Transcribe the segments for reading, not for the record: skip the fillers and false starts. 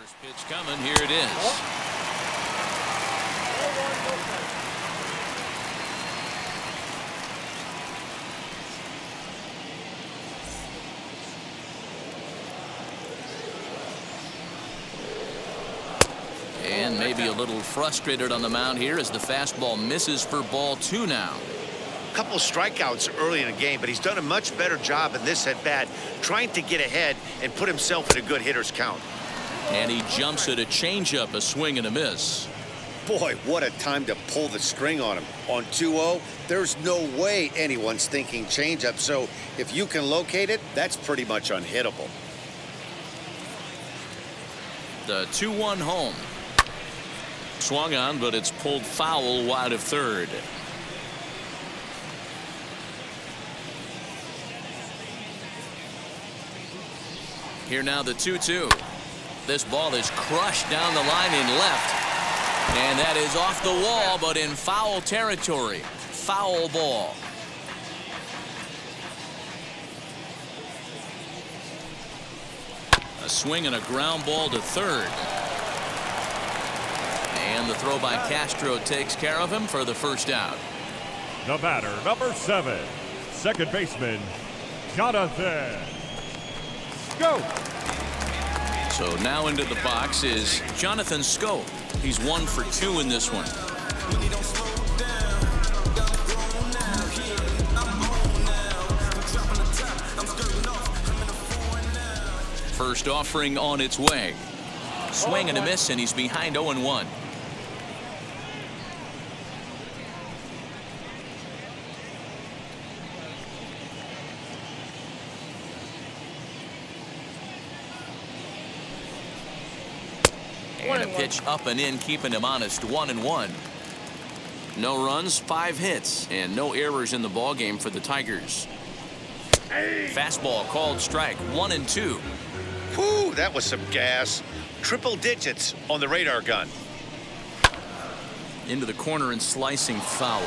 First pitch coming. Here it is. And maybe a little frustrated on the mound here as the fastball misses for ball 2 now. Couple strikeouts early in the game, but he's done a much better job in this at bat trying to get ahead and put himself in a good hitter's count. And he jumps at a changeup, a swing and a miss. Boy, what a time to pull the string on him. On 2-0, there's no way anyone's thinking changeup, so if you can locate it, that's pretty much unhittable. The 2-1 home. Swung on, but it's pulled foul wide of third. Here now the 2-2. This ball is crushed down the line in left. And that is off the wall, but in foul territory. Foul ball. A swing and a ground ball to third. And the throw by Castro takes care of him for the first out. The batter, number 7, second baseman, Jonathan. Go. So now into the box is Jonathan Scope. He's 1 for 2 in this one. First offering on its way. Swing and a miss, and he's behind 0-1. And a pitch up and in, keeping him honest. 1-1. No runs, 5 hits, and no errors in the ball game for the Tigers. Fastball called strike. 1-2. Whew, that was some gas. Triple digits on the radar gun. Into the corner and slicing foul.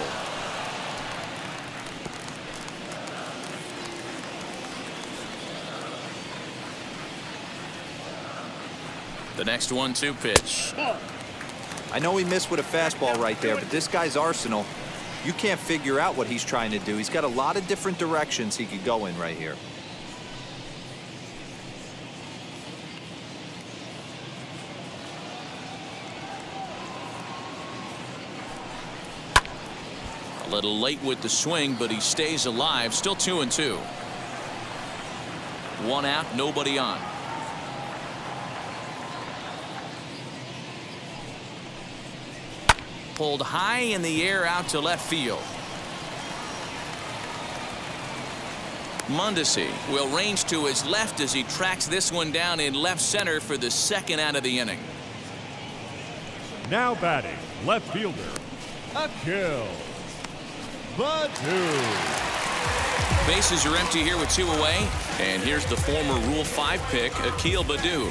The next 1-2 pitch. I know he missed with a fastball right there, but this guy's arsenal, you can't figure out what he's trying to do. He's got a lot of different directions he could go in right here. A little late with the swing, but he stays alive. Still 2-2. 1 out, nobody on. Pulled high in the air out to left field. Mondesi will range to his left as he tracks this one down in left center for the second out of the inning. Now batting, left fielder, Akil Baddoo. Bases are empty here with 2 away, and here's the former Rule 5 pick, Akil Baddoo.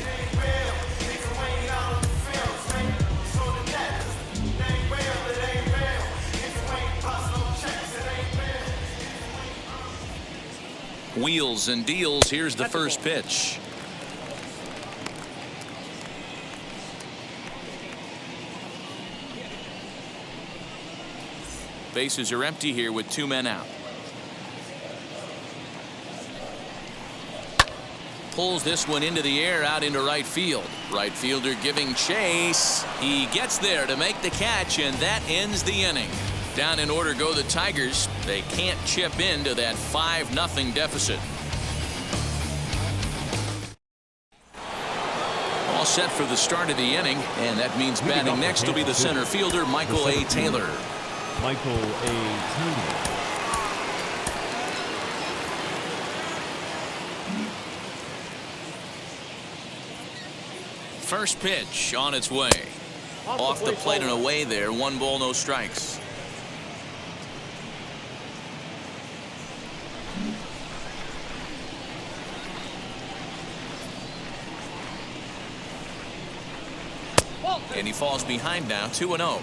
Wheels and deals. Here's the first pitch. Bases are empty here with 2 men out. Pulls this one into the air out into right field. Right fielder giving chase. He gets there to make the catch, and that ends the inning. Down in order go the Tigers. They can't chip into that 5-0 deficit. All set for the start of the inning, and that means batting next will be the center fielder, Michael A. Taylor. Michael A. Taylor. First pitch on its way. Off the plate and away there. 1 ball, no strikes. And he falls behind now, 2-0.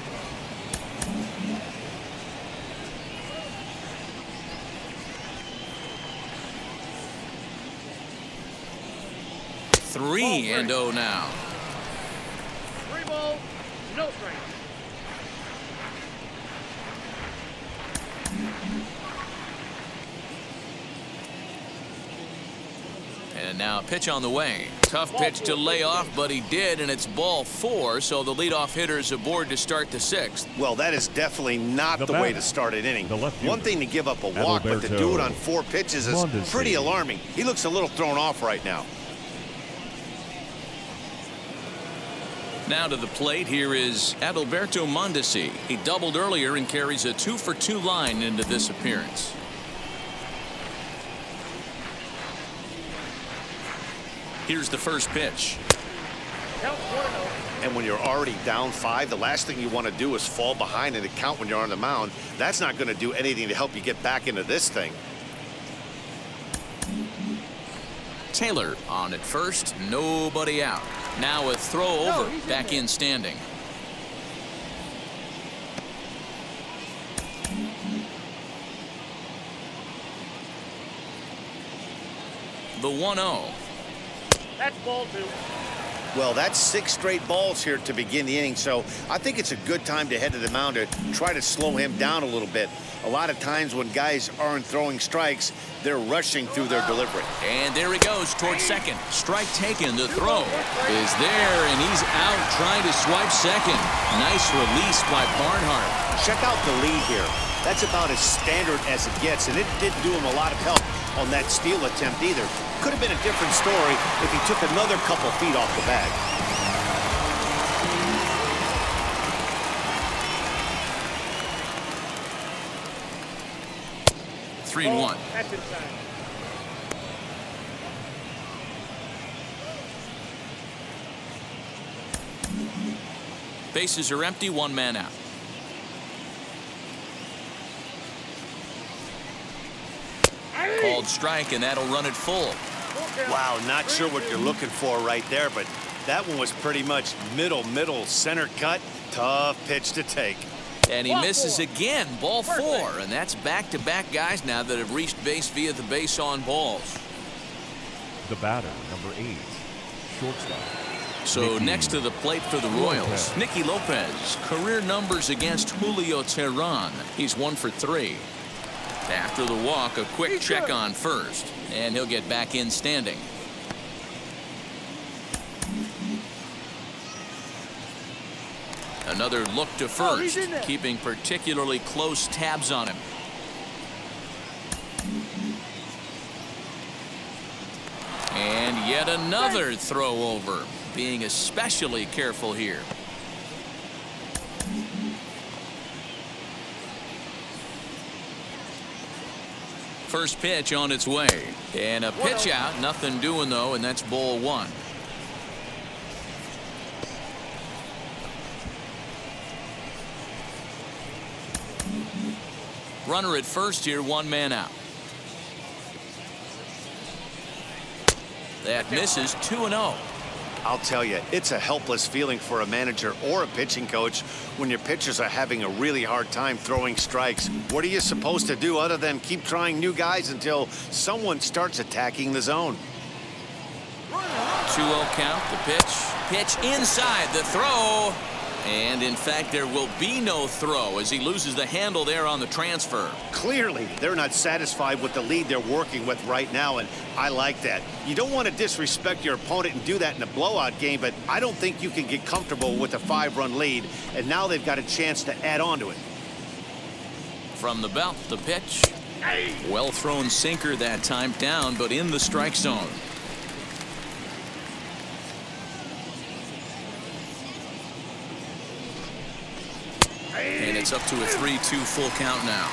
Three and 0 now. ball, no strikes. And now a pitch on the way. Tough pitch to lay off, but he did, and it's ball 4, so the leadoff hitter is aboard to start the 6th. Well, that is definitely not the way to start an inning. One thing to give up a walk, but to do it on 4 pitches is pretty alarming. He looks a little thrown off right now. Now to the plate, here is Adalberto Mondesi. He doubled earlier and carries a 2-for-2 line into this appearance. Here's the first pitch. And when you're already down 5, the last thing you want to do is fall behind in the count when you're on the mound. That's not going to do anything to help you get back into this thing. Taylor on at first, nobody out. Now a throw over, back in standing. The 1-0. That's ball 2. Well, that's 6 straight balls here to begin the inning, so I think it's a good time to head to the mound to try to slow him down a little bit. A lot of times when guys aren't throwing strikes, they're rushing through their delivery. And there he goes towards second. Strike taken. The throw is there, and he's out trying to swipe second. Nice release by Barnhart. Check out the lead here. That's about as standard as it gets, and it didn't do him a lot of help on that steal attempt either. Could have been a different story if he took another couple feet off the bag. Three and 1. That's inside. Bases are empty, 1 man out. Called strike, and that'll run it full. Wow, not sure what you're looking for right there, but that one was pretty much middle, center cut. Tough pitch to take. And he misses again, ball 4, and that's back-to-back guys now that have reached base via the base on balls. The batter, number 8, shortstop. So next to the plate for the Royals, Nikki Lopez. Career numbers against Julio Teheran. He's 1 for 3. After the walk, a quick check on first, and he'll get back in standing. Another look to first, keeping particularly close tabs on him. And yet another throw over, being especially careful here. First pitch on its way, and a pitch out, nothing doing though, and that's ball 1. Runner at first here, 1 man out. That misses, 2-0. I'll tell you, it's a helpless feeling for a manager or a pitching coach when your pitchers are having a really hard time throwing strikes. What are you supposed to do other than keep trying new guys until someone starts attacking the zone? 2-0 count, the pitch. Pitch inside, the throw. And in fact, there will be no throw as he loses the handle there on the transfer. Clearly, they're not satisfied with the lead they're working with right now, and I like that. You don't want to disrespect your opponent and do that in a blowout game, but I don't think you can get comfortable with a 5-run lead, and now they've got a chance to add on to it. From the belt, the pitch. Well thrown sinker that time, down, but in the strike zone. And it's up to a 3-2 full count now.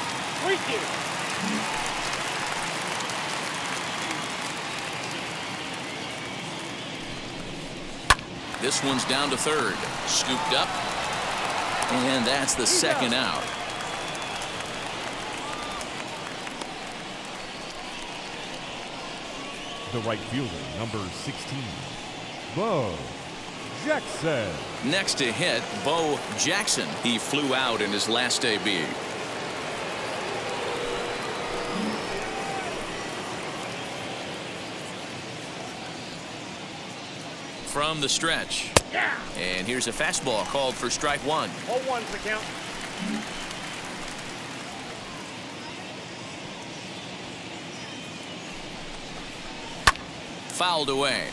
This one's down to third. Scooped up. And that's the second out. The right fielder, number 16, Bo Jackson. Next to hit, Bo Jackson. He flew out in his last AB. From the stretch, Yeah. And here's a fastball called for strike one. 0-1's the count. Fouled away.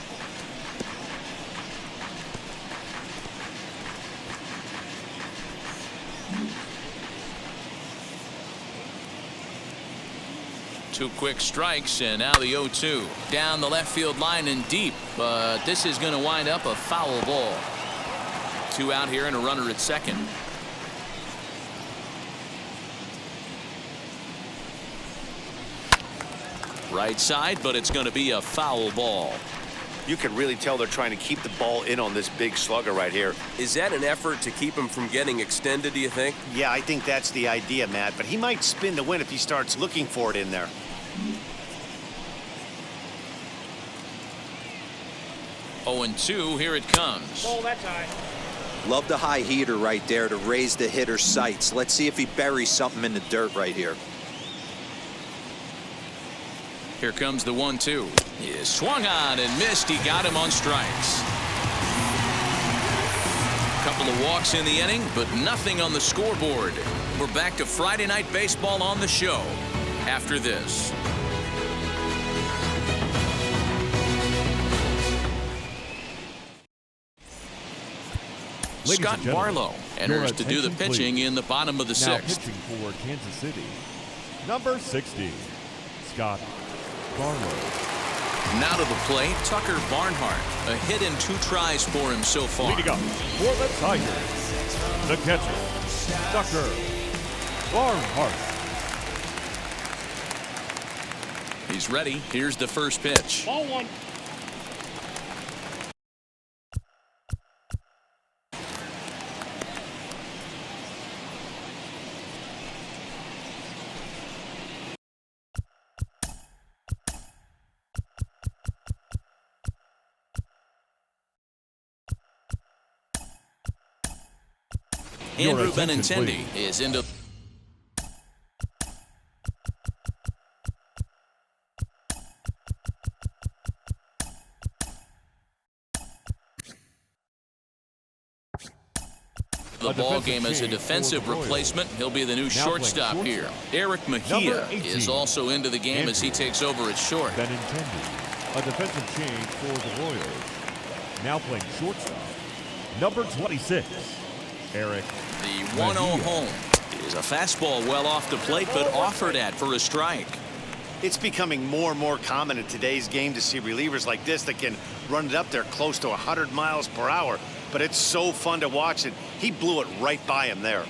Two quick strikes, and now the 0-2. Down the left field line and deep, but this is going to wind up a foul ball. Two out here and a runner at second. Right side, but it's going to be a foul ball. You can really tell they're trying to keep the ball in on this big slugger right here. Is that an effort to keep him from getting extended, do you think? Yeah, I think that's the idea, Matt, but he might spin to win if he starts looking for it in there. Oh, and 2, here it comes. Ball, that's high. Love the high heater right there to raise the hitter's sights. Let's see if he buries something in the dirt right here. Here comes the 1-2. He is swung on and missed. He got him on strikes. Couple of walks in the inning, but nothing on the scoreboard. We're back to Friday Night Baseball on the show after this. Ladies Scott and gentlemen, Barlow your enters to do the attention, pitching please. in the bottom of the Now 6th. pitching for Kansas City, number 60, Scott Barlow. Now to the plate, Tucker Barnhart. A hit in 2 tries for him so far. Leading up for the Tigers, the catcher, Tucker Barnhart. He's ready. Here's the first pitch. Ball 1. Your Andrew attention, Benintendi please. is into the ball game as a defensive replacement. He'll be the new shortstop here. Eric Mejia is also into the game as he takes over at short. Benintendi, a defensive change for the Royals. Now playing shortstop, number 26, Eric. The 1-0 home is a fastball well off the plate, but offered at for a strike. It's becoming more and more common in today's game to see relievers like this that can run it up there close to 100 miles per hour. But it's so fun to watch it. He blew it right by him there.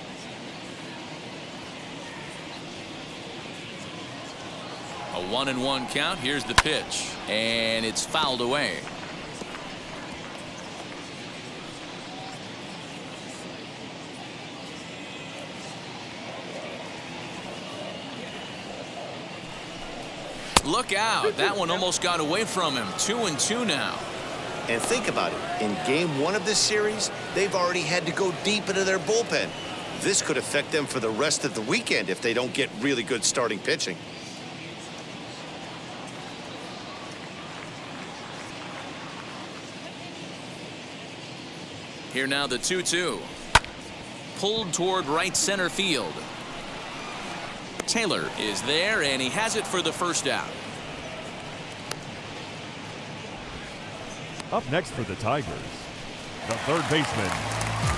A 1-1 count. Here's the pitch, and it's fouled away. Look out. That one almost got away from him. 2-2 now. And think about it. In game 1 of this series, they've already had to go deep into their bullpen. This could affect them for the rest of the weekend if they don't get really good starting pitching. Here now the 2-2. Pulled toward right center field. Taylor is there, and he has it for the first out. Up next for the Tigers, the third baseman,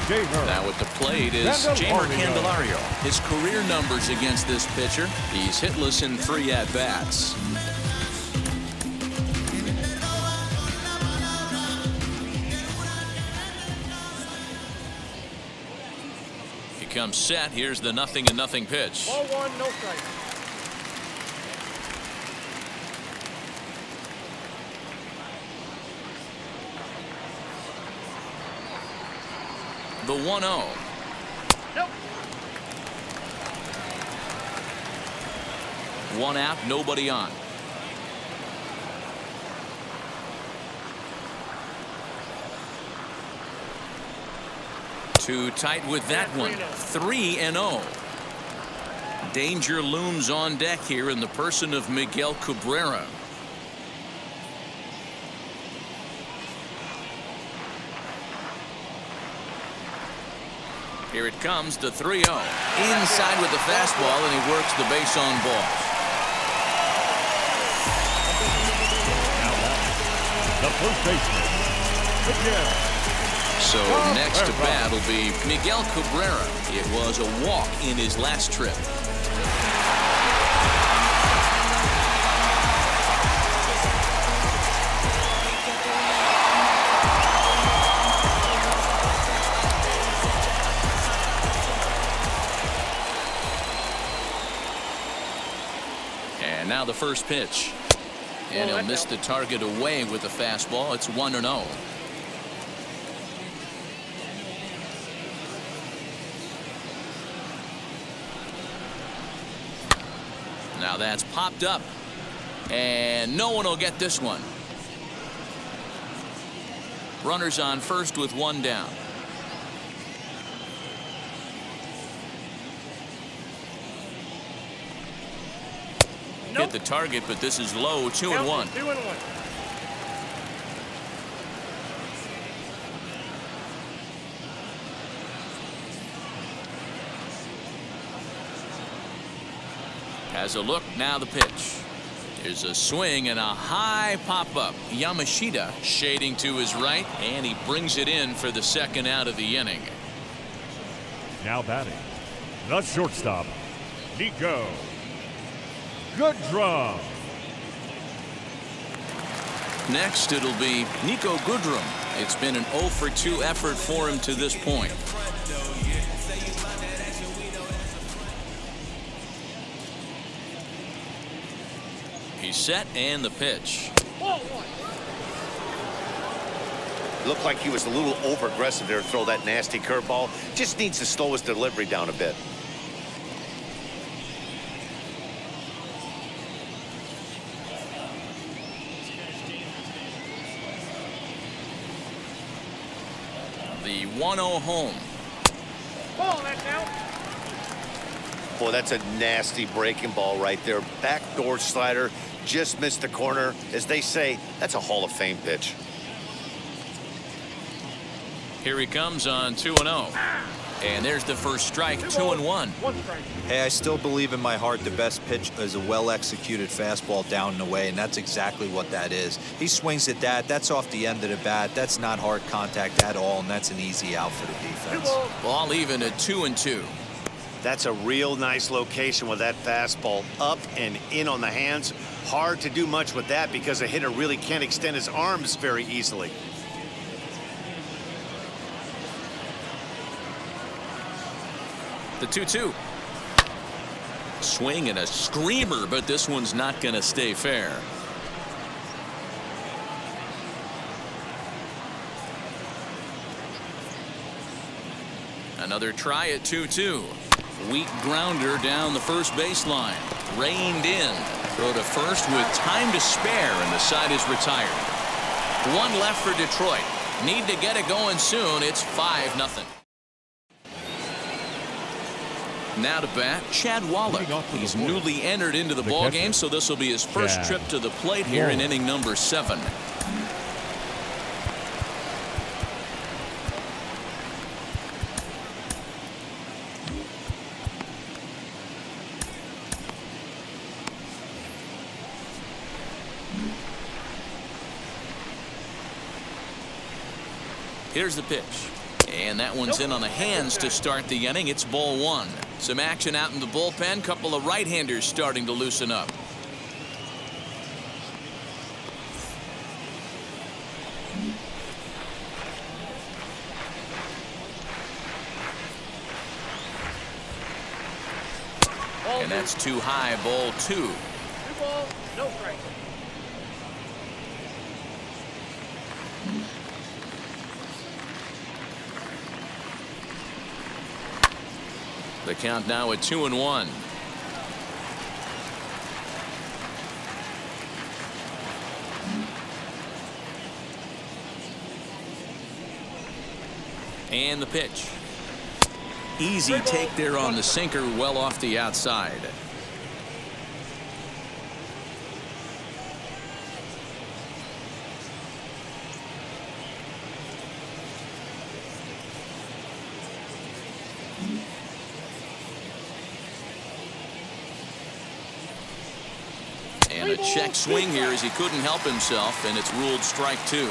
Jamer. Now at the plate is Jamer Candelario. His career numbers against this pitcher. He's hitless in 3 at-bats. He comes set. Here's the 0-0 pitch. Ball 1, no strike. The 1-0. Nope. 1 out, nobody on. Too tight with that one. 3-0. Danger looms on deck here in the person of Miguel Cabrera. Here it comes, the 3-0. Inside with the fastball, and he works the base on balls. Now back, the first baseman, Miguel. So next to bat will be Miguel Cabrera. It was a walk in his last trip. And now the first pitch. And he'll miss the target away with the fastball. It's 1-0. Now that's popped up. And no one will get this one. Runners on first with one down. Hit the target, but this is low. 2-1. 2-1. Has a look, now the pitch. There's a swing and a high pop-up. Yamashita shading to his right, and he brings it in for the second out of the inning. Now batting, the shortstop, Nico Goodrum. Next, it'll be Nico Goodrum. It's been an 0-for-2 effort for him to this point. He's set, and the pitch. Looked like he was a little over-aggressive there to throw that nasty curveball. Just needs to slow his delivery down a bit. The 1-0 home. Ball, that's out. Boy, that's a nasty breaking ball right there. Backdoor slider, just missed the corner. As they say, that's a Hall of Fame pitch. Here he comes on 2-0. And there's the first strike, 2-1. 1 strike. Hey, I still believe in my heart the best pitch is a well-executed fastball down and away, and that's exactly what that is. He swings at that. That's off the end of the bat. That's not hard contact at all, and that's an easy out for the defense. Ball even at 2-2. That's a real nice location with that fastball up and in on the hands. Hard to do much with that because a hitter really can't extend his arms very easily. The 2-2. Swing and a screamer, but this one's not going to stay fair. Another try at 2-2. Weak grounder down the first baseline. Reined in. Throw to first with time to spare, and the side is retired. One left for Detroit. Need to get it going soon. It's 5-0. Now to bat, Chad Wallach. He's newly entered into the ball game, so this will be his first trip to the plate here in inning number 7. Here's the pitch. And that one's in on the hands to start the inning. It's ball 1. Some action out in the bullpen. Couple of right-handers starting to loosen up. And that's too high, ball 2. 2 balls, no strike. The count now at 2-1. And the pitch. Easy take there on the sinker, well off the outside. And a check swing here as he couldn't help himself, and it's ruled strike 2.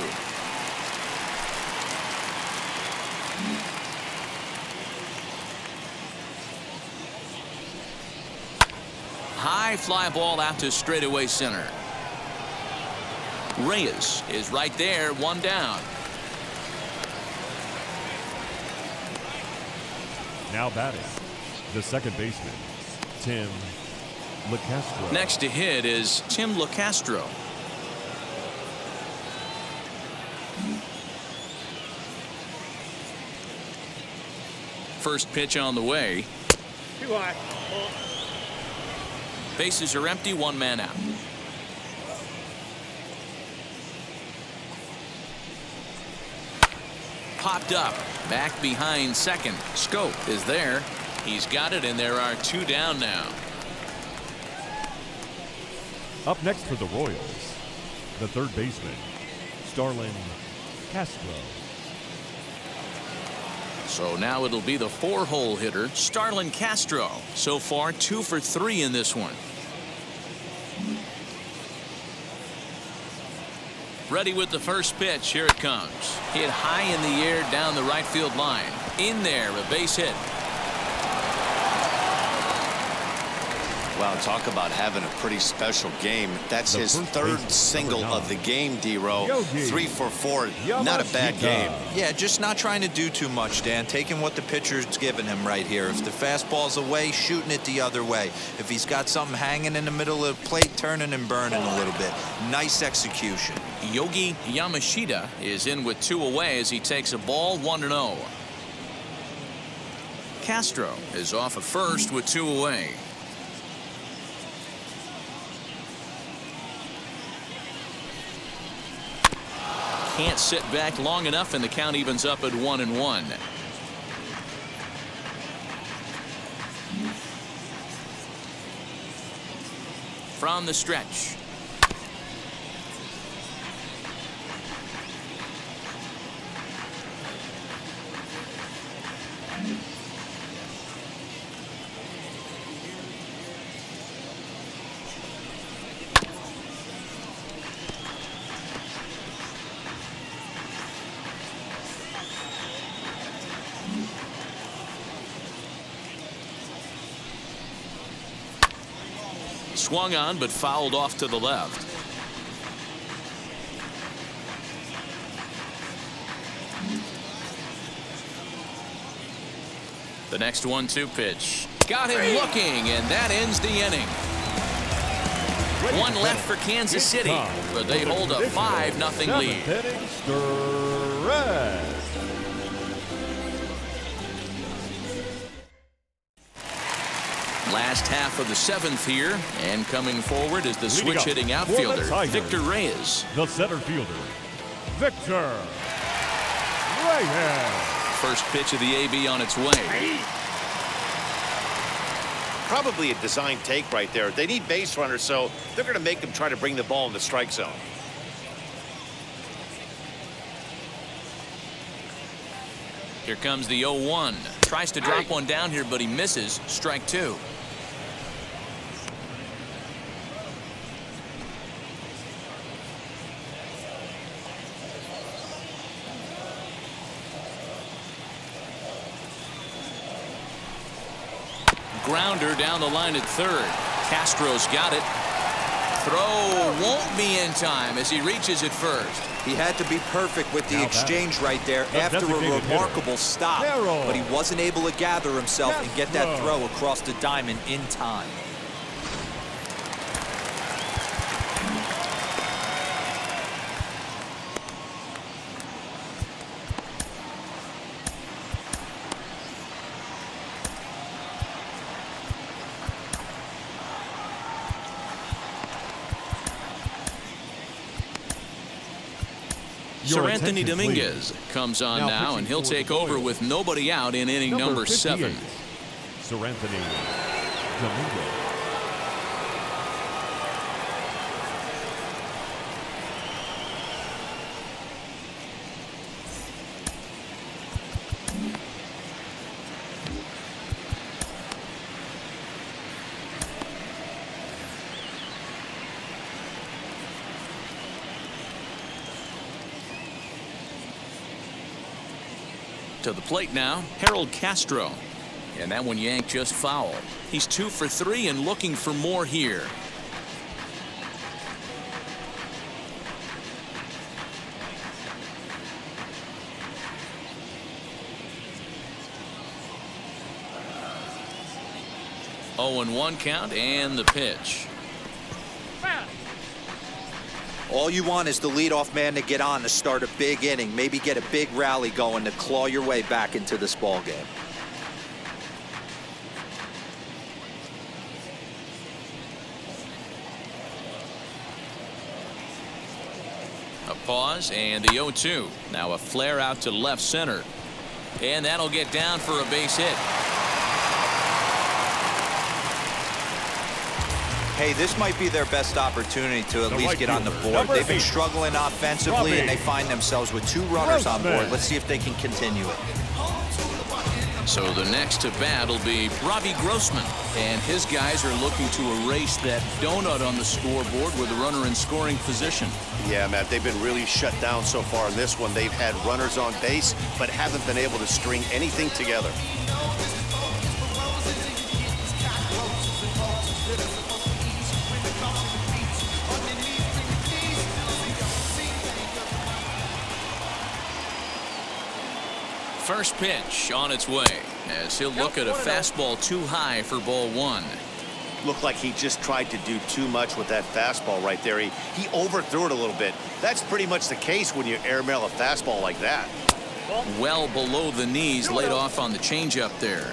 High fly ball out to straightaway center. Reyes is right there, 1 down. Now batting, the second baseman, Tim Locastro. Next to hit is Tim Locastro. First pitch on the way. Too high. Ball. Bases are empty, 1 man out. Popped up, back behind second. Scope is there. He's got it, and there are 2 down now. Up next for the Royals, the third baseman, Starlin Castro. So now it'll be the 4-hole hitter, Starlin Castro. So far, 2 for 3 in this one. Ready with the first pitch. Here it comes. Hit high in the air down the right field line. In there, a base hit. Wow, talk about having a pretty special game. That's his third single of the game, D-Row. Yogi. 3 for 4. Not a bad game. Yeah, just not trying to do too much, Dan. Taking what the pitcher's giving him right here. If the fastball's away, shooting it the other way. If he's got something hanging in the middle of the plate, turning and burning a little bit. Nice execution. Yogi Yamashita is in with 2 away as he takes a ball, 1-0. Castro is off at first with 2 away. Can't sit back long enough, and the count evens up at 1-1. From the stretch. Swung on, but fouled off to the left. The next 1-2 pitch. Got him looking, and that ends the inning. 1 left for Kansas City, but they hold a 5-0 lead. Last half of the 7th here, and coming forward is the switch-hitting outfielder, Victor Reyes. The center fielder, Victor Reyes. First pitch of the AB on its way. Probably a design take right there. They need base runners, so they're going to make them try to bring the ball in the strike zone. Here comes the 0-1. Tries to drop one down here, but he misses. Strike 2. Grounder down the line at third. Castro's got it. Throw won't be in time as he reaches at first. He had to be perfect with the exchange right there after a remarkable stop. But he wasn't able to gather himself and get that throw across the diamond in time. Sir Anthony Dominguez comes on now, and he'll take over with nobody out in inning number 7. Sir Anthony Dominguez. To the plate now, Harold Castro. And that one yanked just foul. He's 2 for 3 and looking for more here. Oh, and 1 count and the pitch. All you want is the leadoff man to get on to start a big inning, maybe get a big rally going to claw your way back into this ball game. A pause and the 0-2. Now a flare out to left center. And that'll get down for a base hit. Hey, this might be their best opportunity to at least get on the board. They've been struggling offensively, and they find themselves with 2 runners on board. Let's see if they can continue it. So the next to bat will be Robbie Grossman. And his guys are looking to erase that donut on the scoreboard with a runner in scoring position. Yeah, Matt, they've been really shut down so far in this one. They've had runners on base, but haven't been able to string anything together. First pitch on its way as he'll look at a fastball too high for ball 1. Looked like he just tried to do too much with that fastball right there. He overthrew it a little bit. That's pretty much the case when you airmail a fastball like that. Well below the knees, laid off on the changeup there.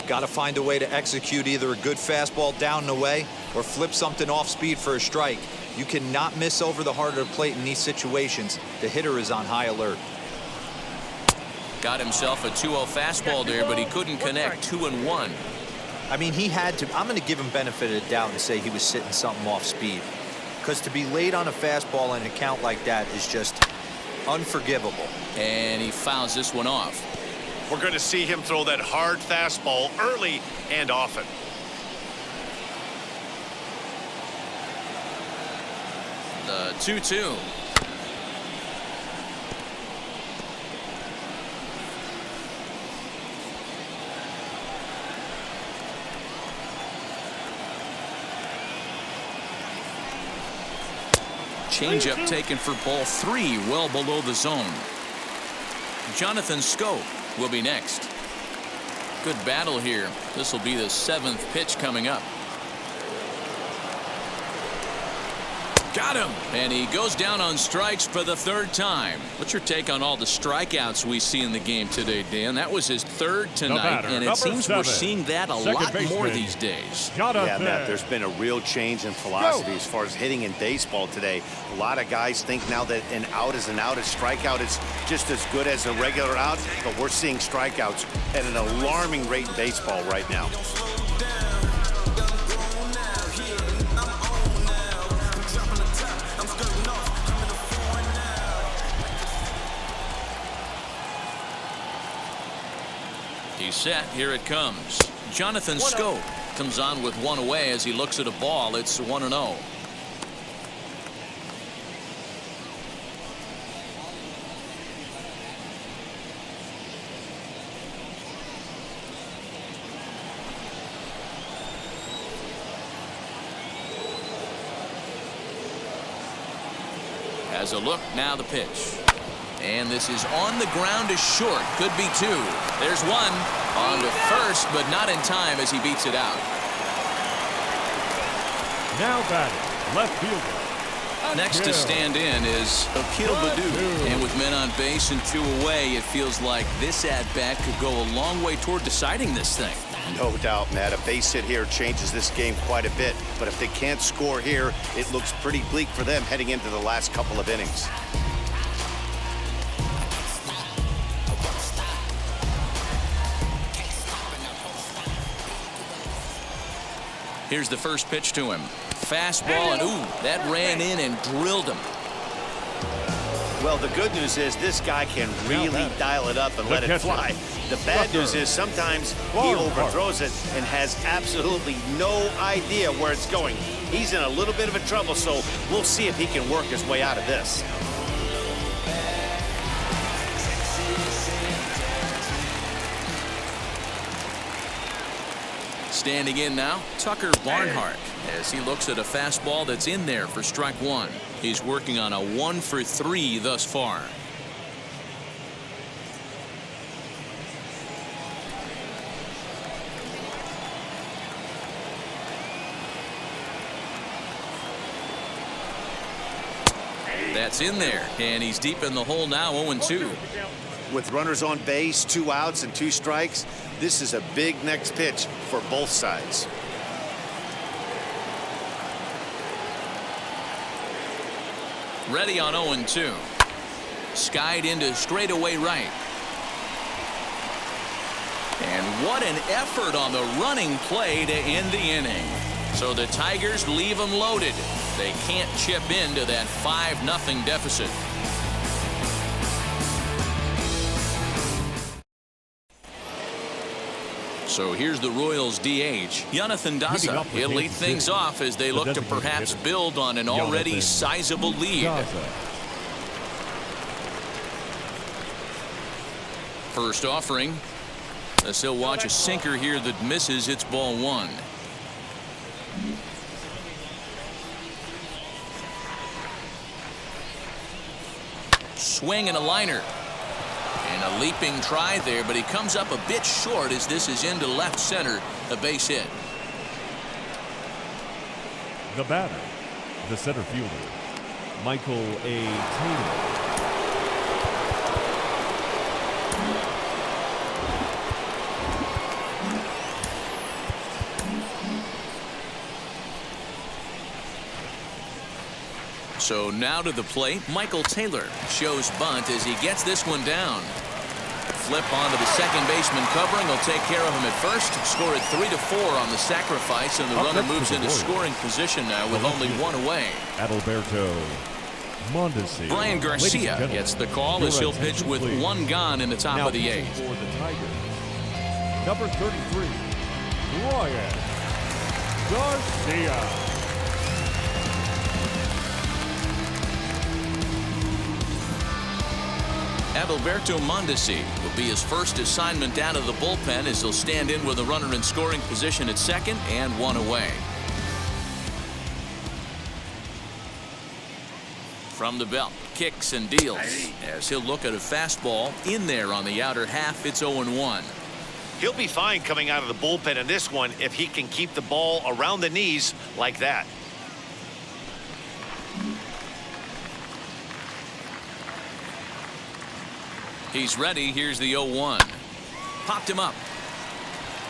Got to find a way to execute either a good fastball down and away or flip something off speed for a strike. You cannot miss over the heart of the plate in these situations. The hitter is on high alert. Got himself a 2-0 fastball there, but he couldn't connect. 2-1. I mean, he had to. I'm going to give him benefit of the doubt and say he was sitting something off speed, because to be late on a fastball in a count like that is just unforgivable. And he fouls this one off. We're going to see him throw that hard fastball early and often. The 2-2. Changeup taken for ball 3, well below the zone. Jonathan Schoop will be next. Good battle here. This will be the 7th pitch coming up. Got him. And he goes down on strikes for the 3rd time. What's your take on all the strikeouts we see in the game today, Dan? That was his 3rd tonight, and it seems we're seeing that a lot more these days. Yeah, Matt, there's been a real change in philosophy as far as hitting in baseball today. A lot of guys think now that an out is an out, a strikeout is just as good as a regular out, but we're seeing strikeouts at an alarming rate in baseball right now. He's set. Here it comes. Jonathan Schoop comes on with 1 away as he looks at a ball. It's 1-0. Has a look. Now the pitch. And this is on the ground to short. Could be 2. There's 1 on to first, but not in time as he beats it out. Now batting, left fielder. Next to stand in is Akil Baddoo. And with men on base and 2 away, it feels like this at-bat could go a long way toward deciding this thing. No doubt, Matt. A base hit here changes this game quite a bit. But if they can't score here, it looks pretty bleak for them heading into the last couple of innings. Here's the first pitch to him. Fastball, and ooh, that ran in and drilled him. Well, the good news is this guy can really dial it up and let it fly. The bad news is sometimes he overthrows it and has absolutely no idea where it's going. He's in a little bit of a trouble, so we'll see if he can work his way out of this. Standing in now, Tucker Barnhart, as he looks at a fastball that's in there for strike one. He's working on a 1-for-3 thus far. That's in there, and he's deep in the hole now, 0-2. With runners on base, 2 outs and 2 strikes, this is a big next pitch for both sides. Ready on 0-2. Skied into straightaway right. And what an effort on the running play to end the inning. So the Tigers leave them loaded. They can't chip into that 5-0 deficit. So here's the Royals DH, Jonathan Daza. He'll lead things off as they look to perhaps build on an already sizable lead. First offering. As he'll watch a sinker here that misses. It's ball 1. Swing and a liner. And a leaping try there, but he comes up a bit short as this is into left center, a base hit. The batter, the center fielder, Michael A. Taylor. So now to the plate, Michael Taylor shows bunt as he gets this one down. Flip onto the second baseman covering. He'll take care of him at first. Score it 3-4 on the sacrifice, and the runner moves into scoring position now with only 1 away. Adalberto Mondesi. Brian Garcia gets the call as he'll pitch with 1 gone in the top of the 8th. For the Tigers, number 33, Brian Garcia. Adalberto Mondesi will be his first assignment down to the bullpen as he'll stand in with a runner in scoring position at second and 1 away. From the belt, kicks and deals as he'll look at a fastball in there on the outer half. It's 0-1. He'll be fine coming out of the bullpen in this one if he can keep the ball around the knees like that. He's ready. Here's the 0-1. Popped him up.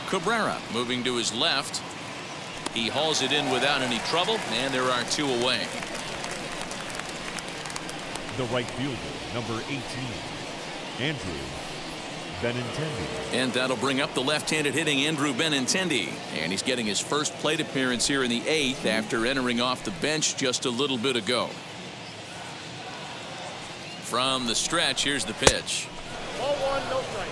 Cabrera moving to his left. He hauls it in without any trouble, and there are 2 away. The right fielder, number 18, Andrew Benintendi. And that'll bring up the left-handed hitting Andrew Benintendi. And he's getting his first plate appearance here in the 8th after entering off the bench just a little bit ago. From the stretch, here's the pitch. Ball 1, no strike.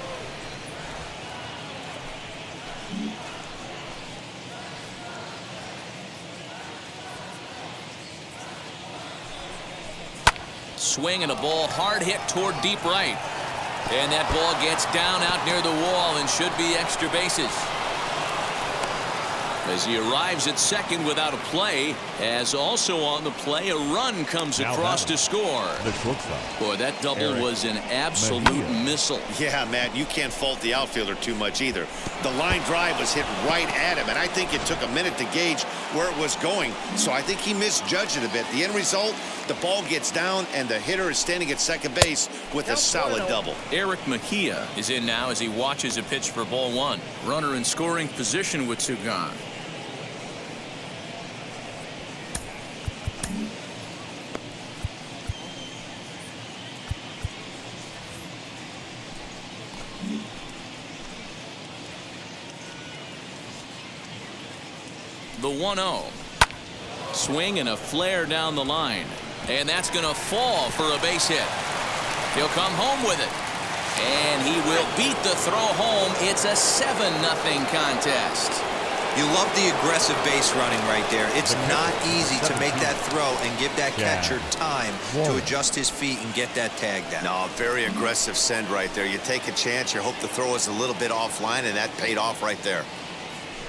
Swing and a ball hard hit toward deep right. And that ball gets down out near the wall and should be extra bases. As he arrives at second without a play, as also on the play, a run comes across to score. The shortstop. Boy, that double was an absolute missile. Yeah, Matt, you can't fault the outfielder too much either. The line drive was hit right at him, and I think it took a minute to gauge where it was going. So I think he misjudged it a bit. The end result, the ball gets down, and the hitter is standing at second base with a solid double. Eric Mejia is in now as he watches a pitch for ball 1. Runner in scoring position with 2 gone. The 1-0. Swing and a flare down the line. And that's going to fall for a base hit. He'll come home with it. And he will beat the throw home. It's a 7-0 contest. You love the aggressive base running right there. It's not easy to make that throw and give that catcher time to adjust his feet and get that tag down. No, very aggressive send right there. You take a chance, you hope the throw is a little bit offline, and that paid off right there.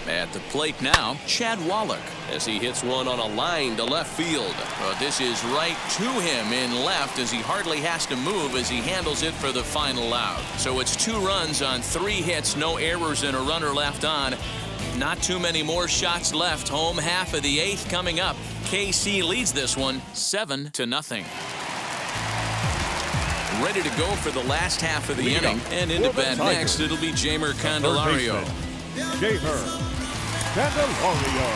At the plate now, Chad Wallach, as he hits one on a line to left field. This is right to him in left as he hardly has to move as he handles it for the final out. So it's 2 runs on 3 hits, no errors, and a runner left on. Not too many more shots left. Home half of the 8th coming up. KC leads this one 7-0. Ready to go for the last half of the inning. And into bat next, it'll be Jamer Candelario. Jamer Candelario.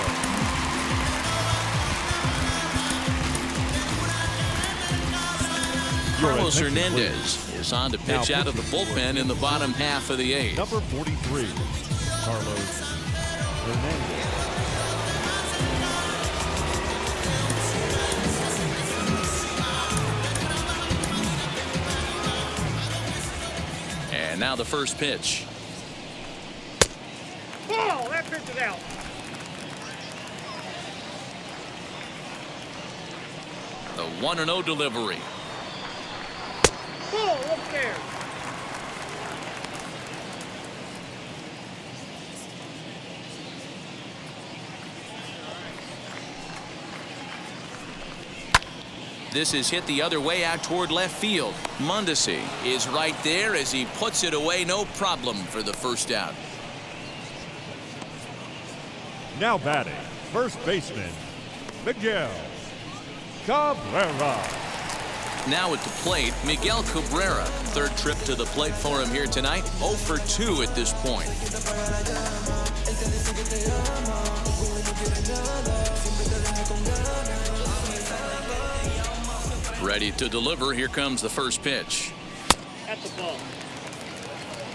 Carlos Hernandez is on to pitch out of the bullpen in the bottom half of the 8th. Number 43, Carlos Hernandez. And now the first pitch. Ball! That pitch is out. The 1-0 delivery. Ball! Up there. This is hit the other way out toward left field. Mondesi is right there as he puts it away, no problem for the first out. Now batting, first baseman, Miguel Cabrera. Now at the plate, Miguel Cabrera. Third trip to the plate for him here tonight. 0 for 2 at this point. Ready to deliver. Here comes the first pitch. At the ball.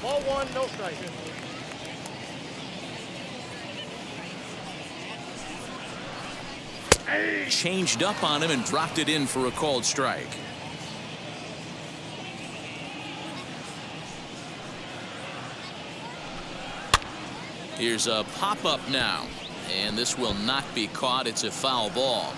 Ball 1, no strike. Changed up on him and dropped it in for a called strike. Here's a pop-up now. And this will not be caught. It's a foul ball.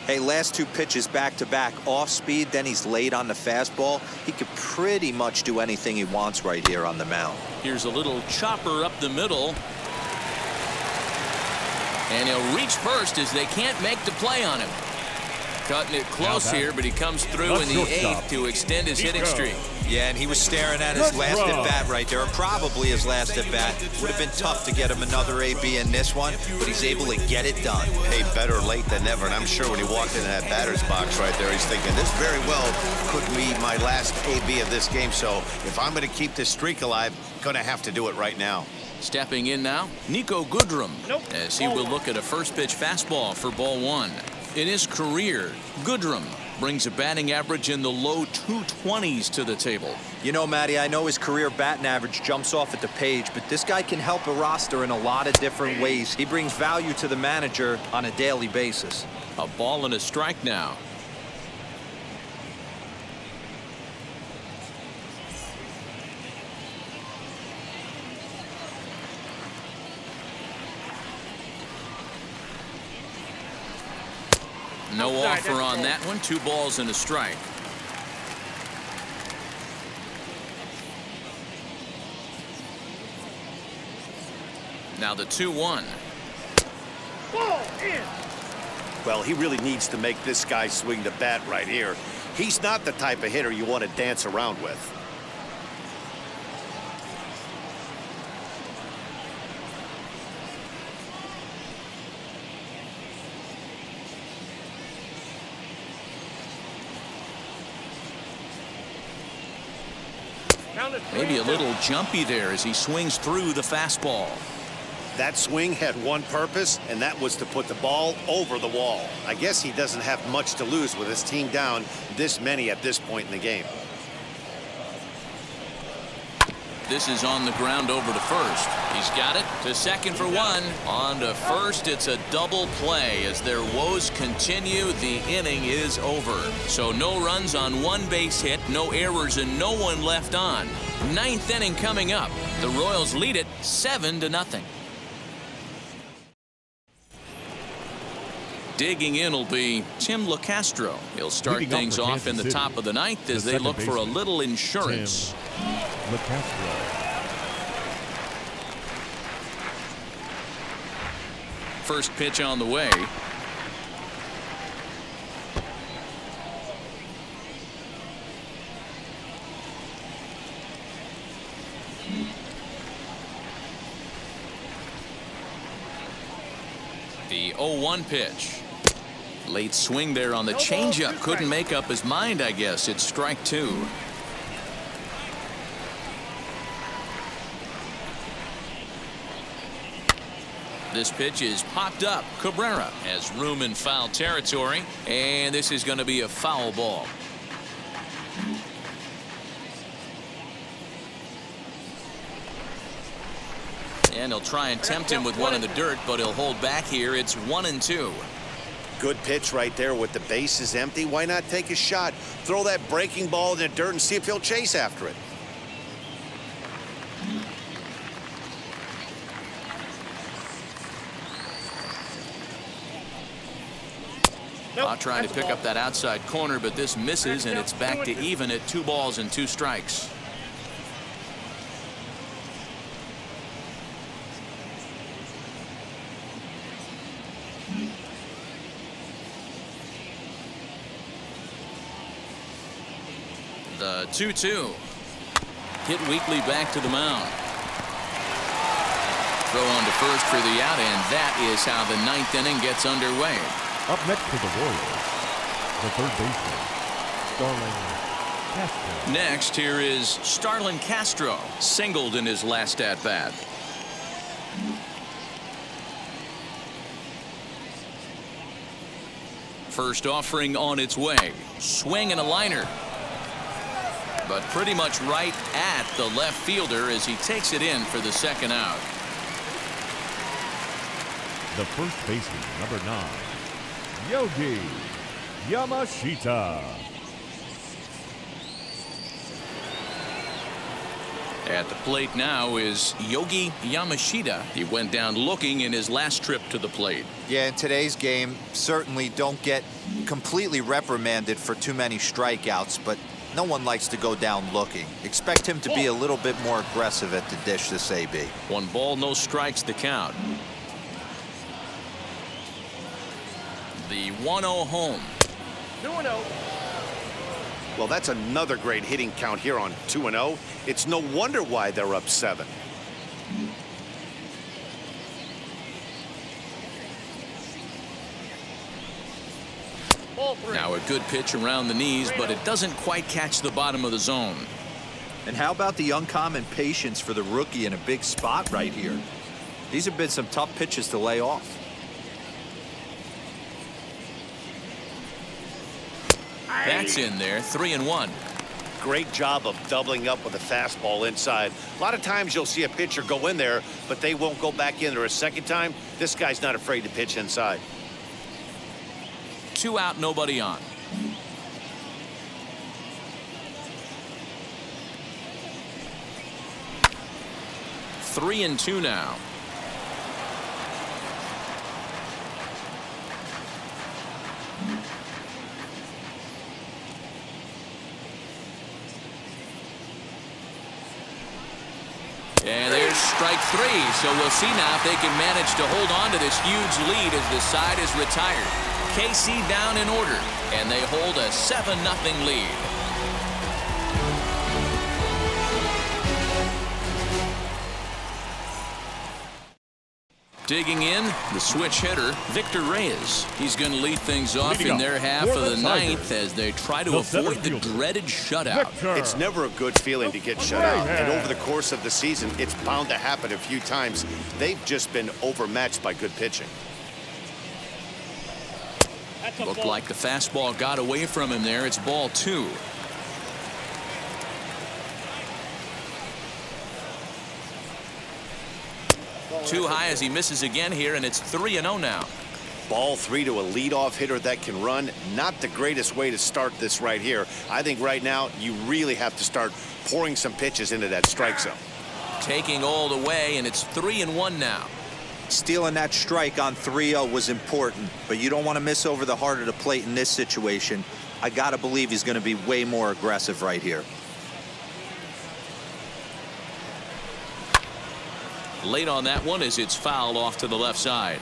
Hey, last 2 pitches back-to-back off speed, then he's late on the fastball. He could pretty much do anything he wants right here on the mound. Here's a little chopper up the middle. And he'll reach first as they can't make the play on him. Cutting it close here, but he comes through in the 8th to extend his hitting streak. Yeah, and he was staring at his last at-bat right there, probably his last at-bat. Would have been tough to get him another AB in this one, but he's able to get it done. Hey, better late than never, and I'm sure when he walked into that batter's box right there, he's thinking, this very well could be my last AB of this game, so if I'm going to keep this streak alive, going to have to do it right now. Stepping in now, Nico Goodrum, as he will look at a first pitch fastball for ball 1. In his career, Goodrum brings a batting average in the low 220s to the table. You know, Matty, I know his career batting average jumps off at the page, but this guy can help a roster in a lot of different ways. He brings value to the manager on a daily basis. A ball and a strike now. No offer on that one. 2 balls and a strike. Now the 2-1. Ball in. Well, he really needs to make this guy swing the bat right here. He's not the type of hitter you want to dance around with. Maybe a little jumpy there as he swings through the fastball. That swing had one purpose, and that was to put the ball over the wall. I guess he doesn't have much to lose with his team down this many at this point in the game. This is on the ground over to first. He's got it to second for 1. On to first, it's a double play. As their woes continue, the inning is over. So no runs on 1 base hit, no errors, and no one left on. 9th inning coming up. The Royals lead it 7-0. Digging in will be Tim Locastro. He'll start things off in the top of the 9th as they look for a little insurance. First pitch on the way. The 0-1 pitch. Late swing there on the changeup. Couldn't make up his mind, I guess. It's strike two. This pitch is popped up. Cabrera has room in foul territory, and this is going to be a foul ball. And he'll try and tempt him with one in the dirt, but he'll hold back here. It's 1-2. Good pitch right there with the bases empty. Why not take a shot? Throw that breaking ball in the dirt and see if he'll chase after it. Trying to pick up that outside corner, but this misses, and it's back to even at 2 balls and 2 strikes. The 2-2. Hit weakly back to the mound. Throw on to first for the out, and that is how the 9th inning gets underway. Up next for the Royals, the third baseman, Starlin Castro. Next, here is Starlin Castro, singled in his last at-bat. First offering on its way. Swing and a liner. But pretty much right at the left fielder as he takes it in for the second out. The first baseman, number 9, Yogi Yamashita. At the plate now is Yogi Yamashita. He went down looking in his last trip to the plate. Yeah, in today's game, certainly don't get completely reprimanded for too many strikeouts, but no one likes to go down looking. Expect him to be a little bit more aggressive at the dish this AB. 1 ball, no strikes the count. The 1-0 home. 2-0. Well, that's another great hitting count here on 2-0. It's no wonder why they're up 7. Now a good pitch around the knees, but it doesn't quite catch the bottom of the zone. And how about the uncommon patience for the rookie in a big spot right here? These have been some tough pitches to lay off. That's in there, 3-1. Great job of doubling up with a fastball inside. A lot of times you'll see a pitcher go in there, but they won't go back in there a second time. This guy's not afraid to pitch inside. 2 out, nobody on. Three and 2 now. And there's strike 3. So we'll see now if they can manage to hold on to this huge lead as the side is retired. KC down in order, and they hold a 7-0 lead. Digging in, the switch hitter, Victor Reyes. He's going to lead things off in their half of the 9th as they try to avoid the dreaded shutout. It's never a good feeling to get shut out, and over the course of the season, it's bound to happen a few times. They've just been overmatched by good pitching. Looked like the fastball got away from him there. It's ball 2. Too high as he misses again here, and it's 3-0 now. Ball 3 to a leadoff hitter that can run. Not the greatest way to start this right here. I think right now you really have to start pouring some pitches into that strike zone. Taking all the way, and it's 3-1 now. Stealing that strike on 3-0 was important, but you don't want to miss over the heart of the plate in this situation. I got to believe he's going to be way more aggressive right here. Late on that one as it's fouled off to the left side.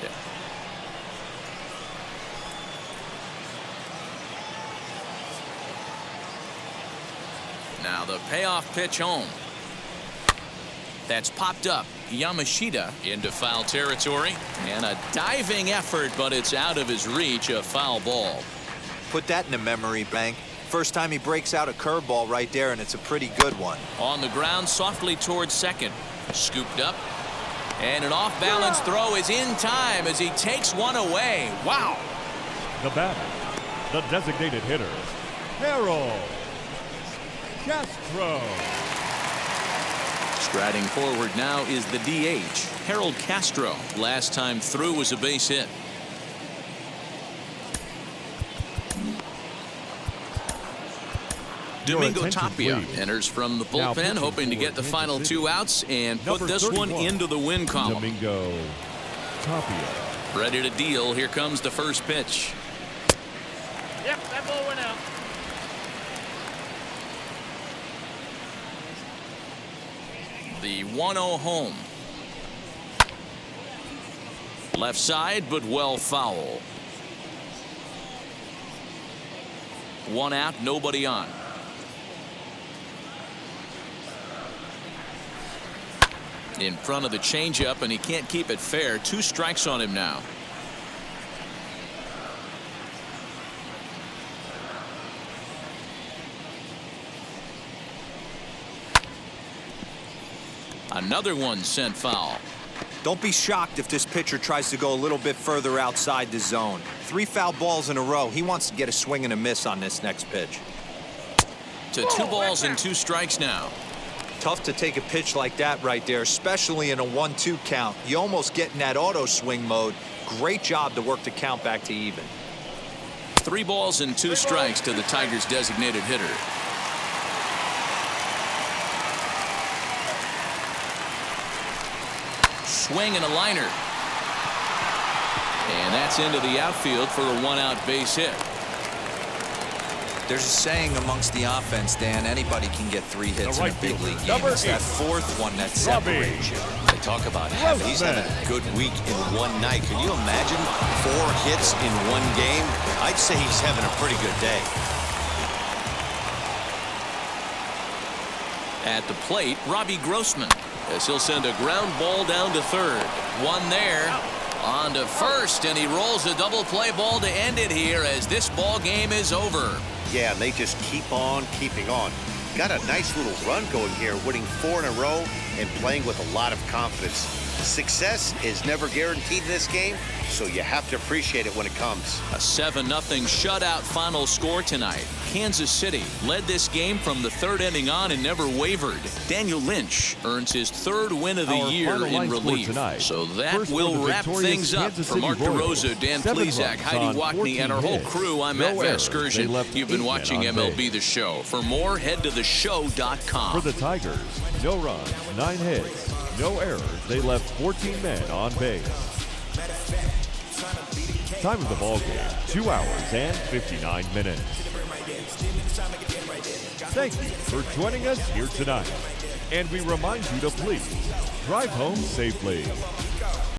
payoff pitch home. That's popped up. Yamashita into foul territory. And a diving effort, but it's out of his reach. A foul ball. Put that in a memory bank. First time he breaks out a curveball right there, and it's a pretty good one. On the ground, softly towards second. Scooped up. And an off-balance throw is in time as he takes one away. Wow. The batter, the designated hitter, Castro. Striding forward now is the DH, Harold Castro. Last time through was a base hit. Domingo Tapia enters from the bullpen, hoping to get the final 2 outs and put this one into the win column. Domingo Tapia. Ready to deal. Here comes the first pitch. Yep, that ball went out. The 1-0 home. Left side, but well foul. 1 out, nobody on. In front of the changeup, and he can't keep it fair. 2 strikes on him now. Another one sent foul. Don't be shocked if this pitcher tries to go a little bit further outside the zone. 3 foul balls in a row. He wants to get a swing and a miss on this next pitch. To 2 balls and 2 strikes now. Tough to take a pitch like that right there, especially in a 1-2 count. You almost get in that auto swing mode. Great job to work the count back to even. 3 balls and 2 strikes to the Tigers' designated hitter. Swing and a liner. And that's into the outfield for a 1-out base hit. There's a saying amongst the offense, Dan, anybody can get 3 hits in a big league game. It's that 4th one that separates you. They talk about having, he's had a good week in one night. Can you imagine 4 hits in one game? I'd say he's having a pretty good day. At the plate, Robbie Grossman, as he'll send a ground ball down to third. 1 there. On to first, and he rolls a double play ball to end it here as this ball game is over. Yeah, and they just keep on keeping on. Got a nice little run going here, winning 4 in a row and playing with a lot of confidence. Success is never guaranteed in this game, so you have to appreciate it when it comes. A 7-0 shutout final score tonight. Kansas City led this game from the 3rd inning on and never wavered. Daniel Lynch earns his 3rd win of the year in relief. So that will wrap things up. For Mark DeRosa, Dan Plezak, Heidi Wackney, and our whole crew, I'm Matt Vasgersian. You've been watching MLB The Show. For more, head to theshow.com. For the Tigers, no runs, 9 hits, no errors. They left 14 men on base. Time of the ball game, 2 hours and 59 minutes. Thank you for joining us here tonight. And we remind you to please drive home safely.